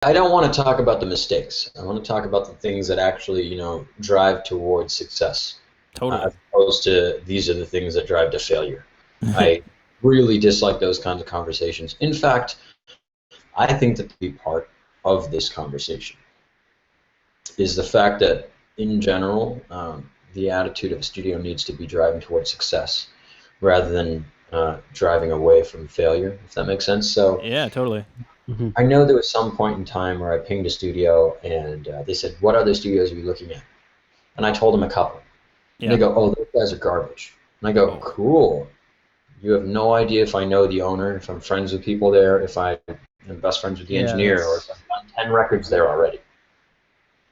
I don't want to talk about the mistakes. I want to talk about the things that actually, drive towards success, Totally. as opposed to these are the things that drive to failure. I really dislike those kinds of conversations. In fact, I think that the part of this conversation is the fact that, in general, the attitude of a studio needs to be driving towards success rather than driving away from failure, if that makes sense. So Yeah, totally. Hmm. I know there was some point in time where I pinged a studio and they said, "What other studios are you looking at?" And I told them a couple. And they Yeah. go, "Oh, those guys are garbage." And I go, Oh. "Cool. You have no idea if I know the owner, if I'm friends with people there, if I am best friends with the Yeah, engineer, or if that's I've done 10 records there already."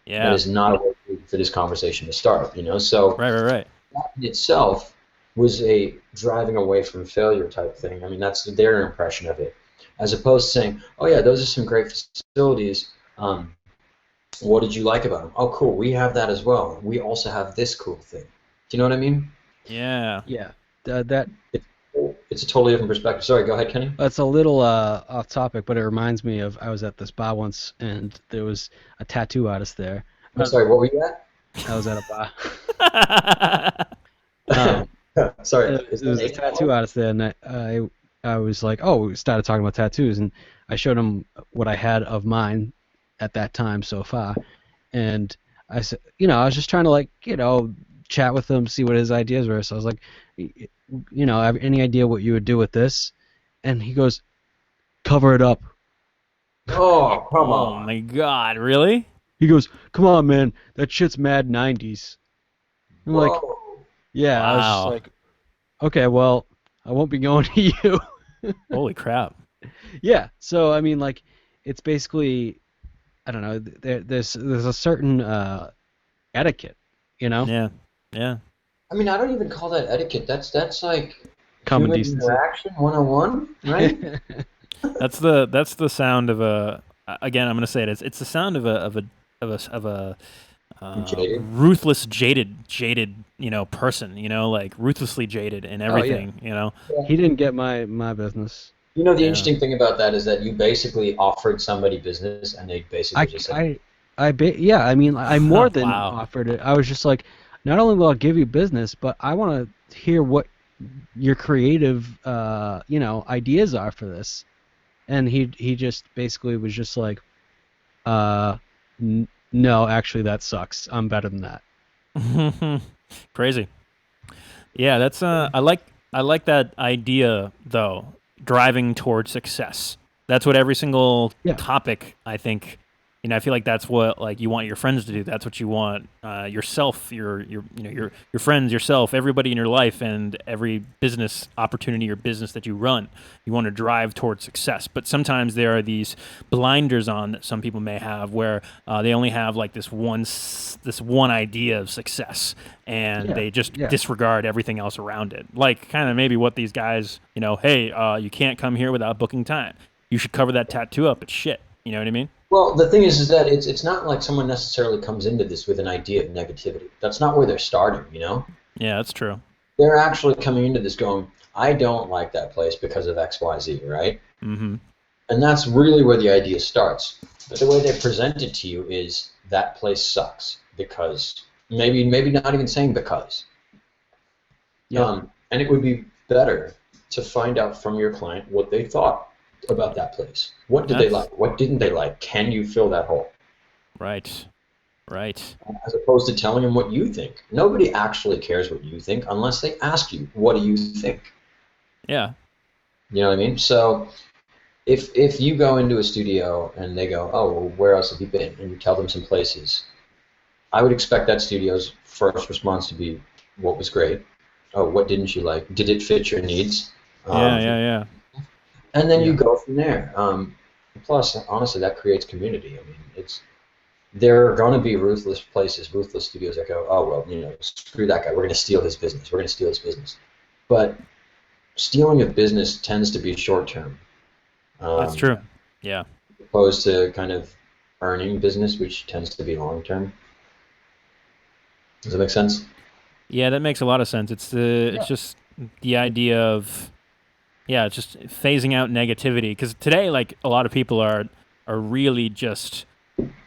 That Yeah. is not a way for this conversation to start. So Right, right, right. that in itself was a driving away from failure type thing. I mean, that's their impression of it, as opposed to saying, "Oh yeah, those are some great facilities. What did you like about them? Oh, cool. We have that as well. We also have this cool thing." Do you know what I mean? Yeah. yeah. That It's, it's a totally different perspective. Sorry, go ahead, Kenny. That's a little off topic, but it reminds me of I was at this bar once, and there was a tattoo artist there. I'm sorry, what were you at? I was at a bar. Um, Sorry, is there that was a tattoo artist there, and I was like, oh, we started talking about tattoos, and I showed him what I had of mine at that time so far, and I said, I was just trying to like, chat with him, see what his ideas were. So I was like, have any idea what you would do with this? And he goes, cover it up. Oh, come Oh on. my God, really? He goes, come on, man, that shit's mad 90s. I'm like, Whoa. yeah. I was just Wow. like, okay, well, I won't be going to you. Holy crap. Yeah. So I mean, like, it's basically, I don't know. There's a certain etiquette, you know, Yeah. Yeah. I mean, I don't even call that etiquette. That's like common human decency. interaction 101, right? That's the sound of a. Again, I'm gonna say it. It's the sound of a Jaded. ruthless, jaded, person. Like ruthlessly jaded in Oh yeah. everything. He didn't get my business. The Yeah. interesting thing about that is that you basically offered somebody business and they basically I just said, I yeah. I mean, I more than Wow. offered it. I was just like, not only will I give you business, but I want to hear what your creative, ideas are for this. And he just basically was just like, uh, no, actually, that sucks. I'm better than that. Crazy. Yeah, that's I like that idea though, driving towards success. That's what every single Yeah, topic I think I feel like that's what like you want your friends to do. That's what you want yourself, your friends, yourself, everybody in your life, and every business opportunity or business that you run. You want to drive towards success, but sometimes there are these blinders on that some people may have, where they only have like this one idea of success, and yeah, they just yeah. disregard everything else around it. Like kind of maybe what these guys, hey, you can't come here without booking time. You should cover that tattoo up. It's shit. You know what I mean? well, the thing is that it's not like someone necessarily comes into this with an idea of negativity. That's not where they're starting. Yeah, that's true. They're actually coming into this going, I don't like that place because of XYZ, right? Mm-hmm. And that's really where the idea starts. But the way they present it to you is that place sucks because maybe not even saying because. Yep. And it would be better to find out from your client what they thought about that place. What did they That's like? What didn't they like? Can you fill that hole? right. Right. As opposed to telling them what you think. Nobody actually cares what you think unless they ask you, what do you think? Yeah. You know what I mean? So if you go into a studio and they go, oh, well, where else have you been? And you tell them some places, I would expect that studio's first response to be, what was great? Oh, what didn't you like? Did it fit your needs? Yeah. Um, Yeah. Yeah. and then you Yeah. go from there. Plus, honestly, that creates community. I mean, there are going to be ruthless places, ruthless studios that go, oh well, screw that guy. We're going to steal his business. We're going to steal his business. But stealing of business tends to be short term, That's um, true. Yeah. opposed to kind of earning business, which tends to be long term. Does that make sense? Yeah. That makes a lot of sense. It's Yeah. just the idea of, yeah, it's just phasing out negativity, because today, like, a lot of people are are really just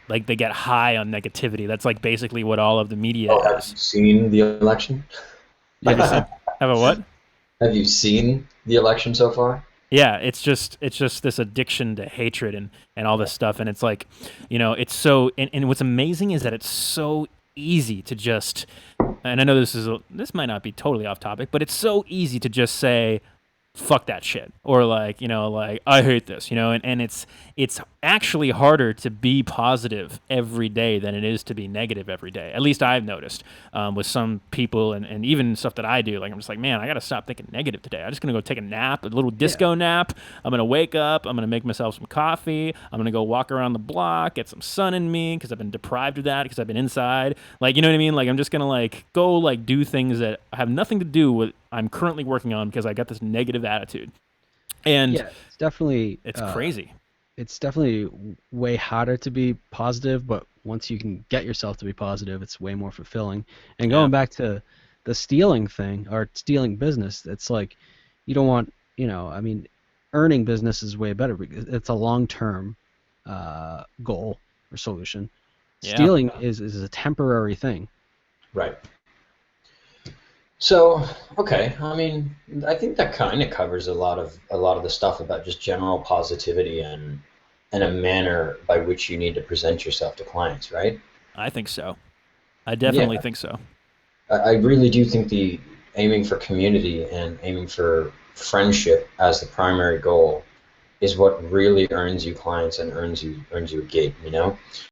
like they get high on negativity. That's like basically what all of the media Oh, have is. you seen the election? Have you seen? Have a what? Have you seen the election so far? Yeah, it's just this addiction to hatred and all this stuff, and it's like, it's so and what's amazing is that it's so easy to just, and I know this might not be totally off topic, but it's so easy to just say fuck that shit, or like, like I hate this, and it's actually harder to be positive every day than it is to be negative every day. At least I've noticed, with some people, and even stuff that I do. Like, I'm just like, man, I gotta stop thinking negative today. I'm just gonna go take a nap, a little disco nap. I'm gonna wake up, I'm gonna make myself some coffee, I'm gonna go walk around the block, get some sun in me because I've been deprived of that because I've been inside. Like, you know what I mean? Like, I'm just gonna like go like do things that have nothing to do with I'm currently working on because I got this negative attitude. And Yeah, it's definitely it's crazy. it's definitely way harder to be positive, but once you can get yourself to be positive, it's way more fulfilling. And Yeah. going back to the stealing thing or stealing business, it's like you don't want, I mean, earning business is way better because it's a long-term goal or solution. Yeah. Stealing is a temporary thing. Right. So, okay, I mean, I think that kind of covers a lot of the stuff about just general positivity and a manner by which you need to present yourself to clients, right? I think so. I definitely Yeah, think so. I really do think the aiming for community and aiming for friendship as the primary goal is what really earns you clients and earns you a gig, you know?